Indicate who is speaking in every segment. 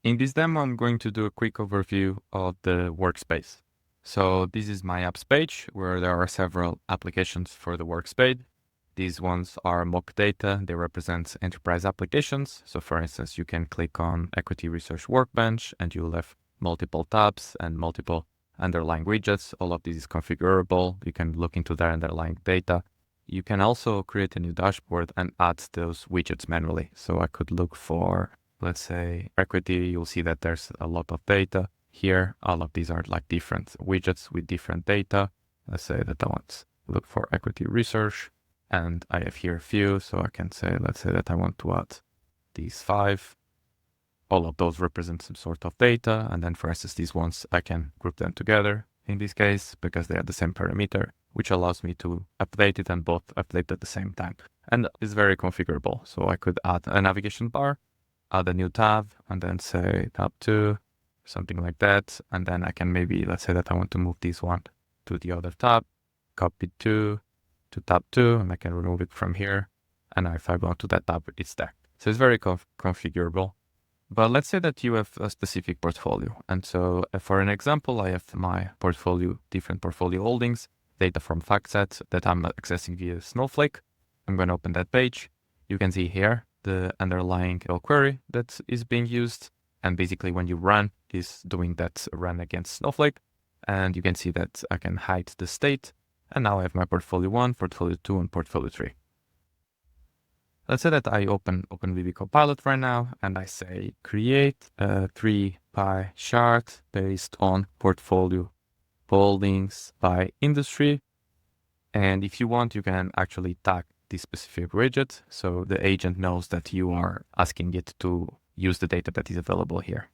Speaker 1: In this demo, I'm going to do a quick overview of the workspace. So this is my apps page where there are several applications for the workspace. These ones are mock data. They represent enterprise applications. So for instance, you can click on Equity Research Workbench and you'll have multiple tabs and multiple underlying widgets. All of this is configurable. You can look into their underlying data. You can also create a new dashboard and add those widgets manually. So I could look for, let's say, equity. You'll see that there's a lot of data here. All of these are like different widgets with different data. Let's say that I want to look for equity research. And I have here a few, so I can say, let's say that I want to add these 5. All of those represent some sort of data. And then for instance, these ones, I can group them together in this case, because they have the same parameter, which allows me to update it and both update at the same time. And it's very configurable. So I could add a navigation bar, add a new tab, and then say tab 2, something like that. And then I can maybe, let's say that I want to move this one to the other tab, copy 2 to tab 2, and I can remove it from here. And if I go to that tab, it's there. So it's very configurable. But let's say that you have a specific portfolio. And so for an example, I have my portfolio, different portfolio holdings, data from Factset that I'm accessing via Snowflake. I'm going to open that page. You can see here the underlying query that is being used. And basically when you run, is doing that run against Snowflake. And you can see that I can hide the state. And now I have my portfolio 1, portfolio 2, and portfolio 3. Let's say that I open OpenBB Copilot right now and I say create a 3-pie chart based on portfolio holdings by industry. And if you want, you can actually tag this specific widget so the agent knows that you are asking it to use the data that is available here.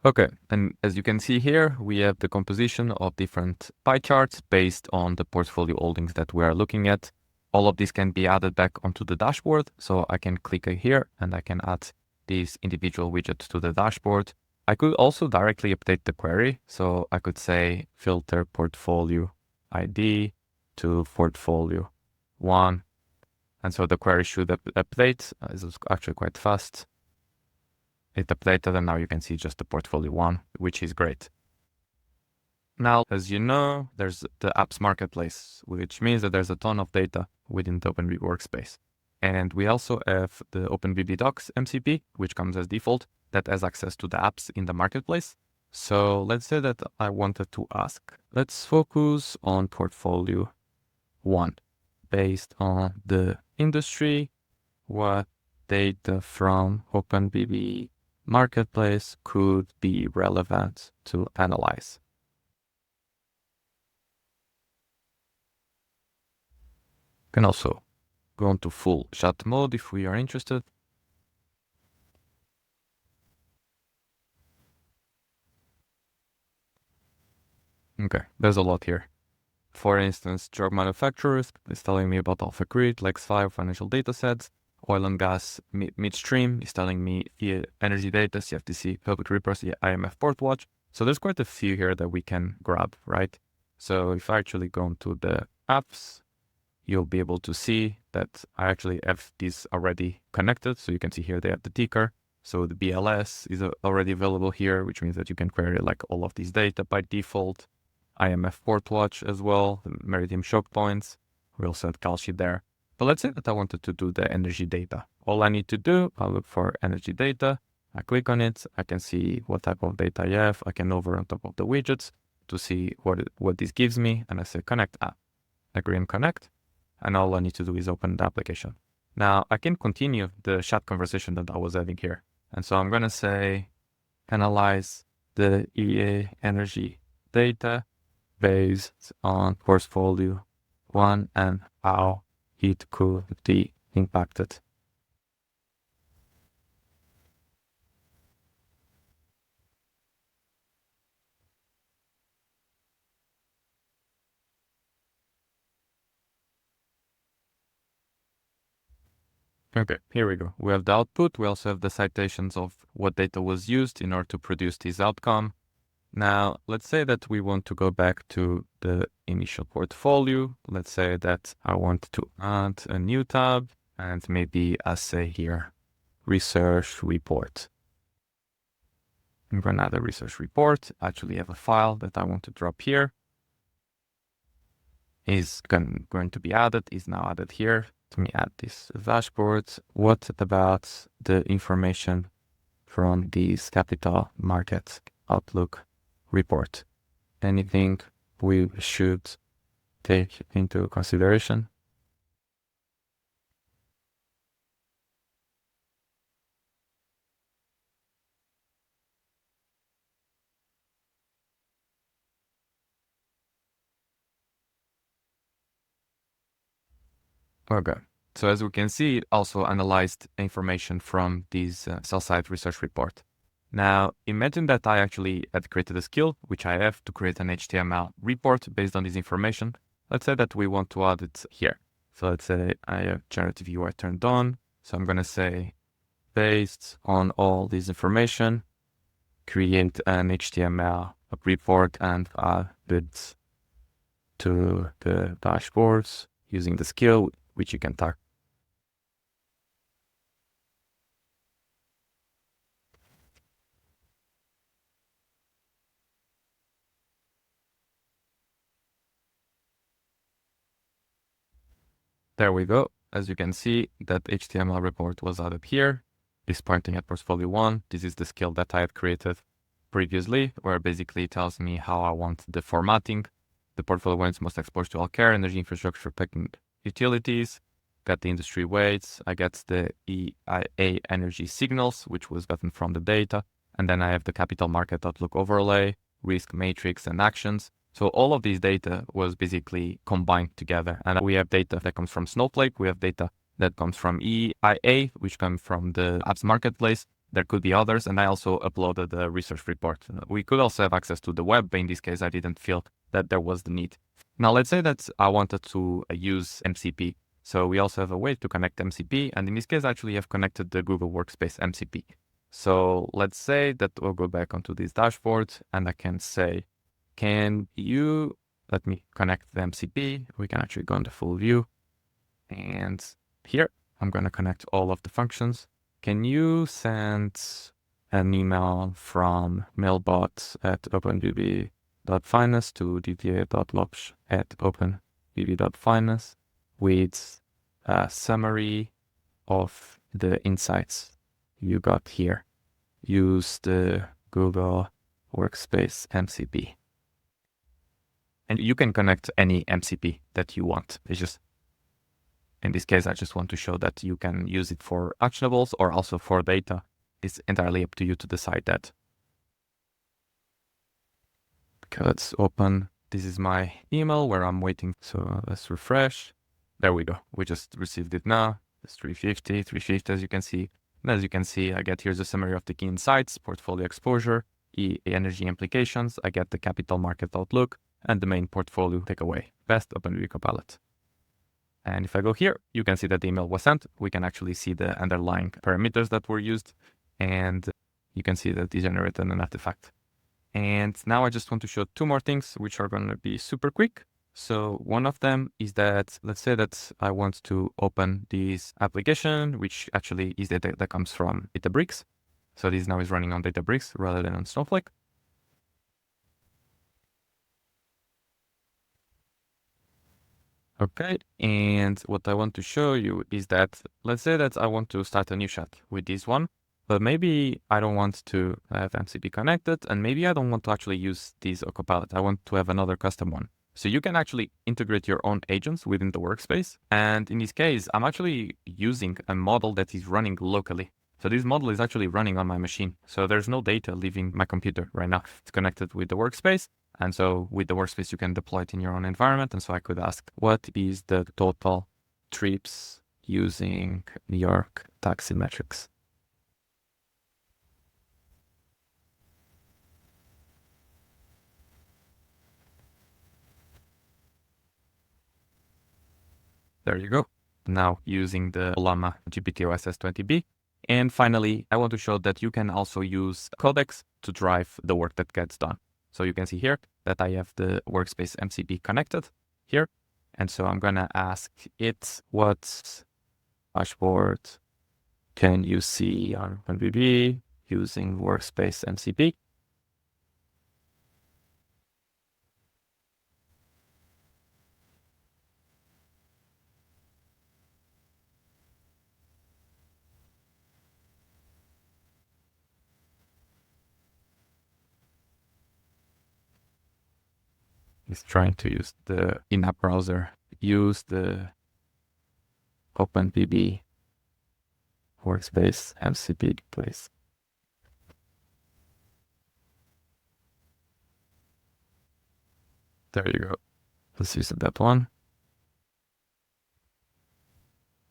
Speaker 1: Okay, and as you can see here, we have the composition of different pie charts based on the portfolio holdings that we are looking at. All of this can be added back onto the dashboard. So I can click here and I can add these individual widgets to the dashboard. I could also directly update the query. So I could say filter portfolio ID to portfolio 1. And so the query should update. This is actually quite fast. It updated and now you can see just the portfolio 1, which is great. Now, as you know, there's the apps marketplace, which means that there's a ton of data within the OpenBB Workspace. And we also have the OpenBB Docs MCP, which comes as default, that has access to the apps in the marketplace. So let's say that I wanted to ask, let's focus on portfolio 1. Based on the industry, what data from OpenBB Marketplace could be relevant to analyze? You can also go into full chat mode if we are interested. Okay, there's a lot here. For instance, drug manufacturers is telling me about Alpha Grid, Lex5 financial data sets. Oil and gas midstream is telling me energy data, CFTC, public reports, IMF port watch. So there's quite a few here that we can grab, right? So if I actually go into the apps, you'll be able to see that I actually have these already connected. So you can see here they have the ticker. So the BLS is already available here, which means that you can query like all of these data by default. IMF port watch as well, the maritime shock points. We also had CalSheet there. But let's say that I wanted to do the energy data. All I need to do, I'll look for energy data. I click on it. I can see what type of data I have. I can hover on top of the widgets to see what this gives me. And I say connect app. I agree and connect. And all I need to do is open the application. Now I can continue the chat conversation that I was having here. And so I'm going to say analyze the EA energy data based on portfolio 1 and how it could be impacted. Okay, here we go. We have the output. We also have the citations of what data was used in order to produce this outcome. Now, let's say that we want to go back to the initial portfolio. Let's say that I want to add a new tab and maybe I say here, research report. I'm going to add a research report. I actually have a file that I want to drop here. Is going to be added, is now added here. Let me add this dashboard. What about the information from this capital market outlook report? Anything we should take into consideration? Okay. So as we can see, it also analyzed information from this sell-side research report. Now, imagine that I actually had created a skill, which I have to create an HTML report based on this information. Let's say that we want to add it here. So let's say I have GenerativeUI turned on. So I'm going to say, based on all this information, create an HTML report and add it to the dashboards using the skill, which you can tag. There we go. As you can see, that HTML report was added here. It's pointing at portfolio 1. This is the skill that I had created previously, where basically it tells me how I want the formatting. The portfolio 1 is most exposed to healthcare, energy infrastructure, packing utilities. Got the industry weights. I get the EIA energy signals, which was gotten from the data. And then I have the capital market outlook overlay, risk matrix, and actions. So all of these data was basically combined together. And we have data that comes from Snowflake. We have data that comes from EIA, which comes from the apps marketplace. There could be others. And I also uploaded the research report. We could also have access to the web, but in this case, I didn't feel that there was the need. Now, let's say that I wanted to use MCP. So we also have a way to connect MCP. And in this case, I actually have connected the Google Workspace MCP. So let's say that we'll go back onto this dashboard and I can say, can you let me connect the MCP? We can actually go into full view. And here, I'm going to connect all of the functions. Can you send an email from mailbot at openbb.finance to didier.lopes at openbb.finance with a summary of the insights you got here? Use the Google Workspace MCP. And you can connect any MCP that you want. It's just, in this case, I just want to show that you can use it for actionables or also for data. It's entirely up to you to decide that. Okay, let's open. This is my email where I'm waiting. So let's refresh. There we go. We just received it now. It's 350 as you can see. And as you can see, I get here's a summary of the key insights, portfolio exposure, energy implications. I get the capital market outlook and the main portfolio takeaway, best OpenBB Copilot. And if I go here, you can see that the email was sent. We can actually see the underlying parameters that were used. And you can see that they generated an artifact. And now I just want to show two more things, which are going to be super quick. So one of them is that, let's say that I want to open this application, which actually is data that comes from Databricks. So this now is running on Databricks rather than on Snowflake. Okay, and what I want to show you is that, let's say that I want to start a new chat with this one, but maybe I don't want to have MCP connected, and maybe I don't want to actually use this Copilot. I want to have another custom one. So you can actually integrate your own agents within the workspace. And in this case, I'm actually using a model that is running locally. So this model is actually running on my machine. So there's no data leaving my computer right now. It's connected with the workspace. And so with the workspace, you can deploy it in your own environment. And so I could ask, what is the total trips using New York taxi metrics? There you go. Now using the Ollama GPT-OSS-20B. And finally, I want to show that you can also use Codex to drive the work that gets done. So you can see here that I have the Workspace MCP connected here. And so I'm going to ask it, what dashboard can you see on OpenBB using Workspace MCP? Is trying to use the in-app browser, use the OpenBB Workspace MCP, please. There you go. Let's use that one.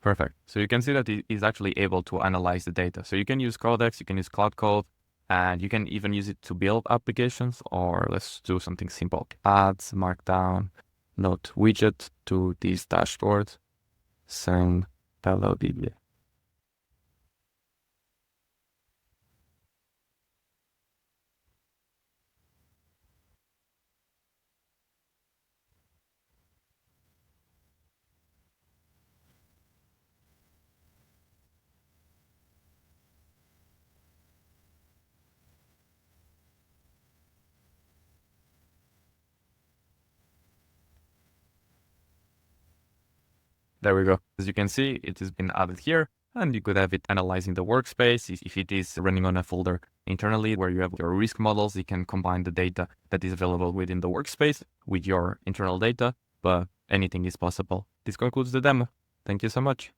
Speaker 1: Perfect. So you can see that it is actually able to analyze the data. So you can use Codex, you can use Cloud Code, and you can even use it to build applications, or let's do something simple. Add Markdown Note widget to this dashboard. Send hello Didier. There we go. As you can see, it has been added here, and you could have it analyzing the workspace. If it is running on a folder internally where you have your risk models, you can combine the data that is available within the workspace with your internal data, but anything is possible. This concludes the demo. Thank you so much.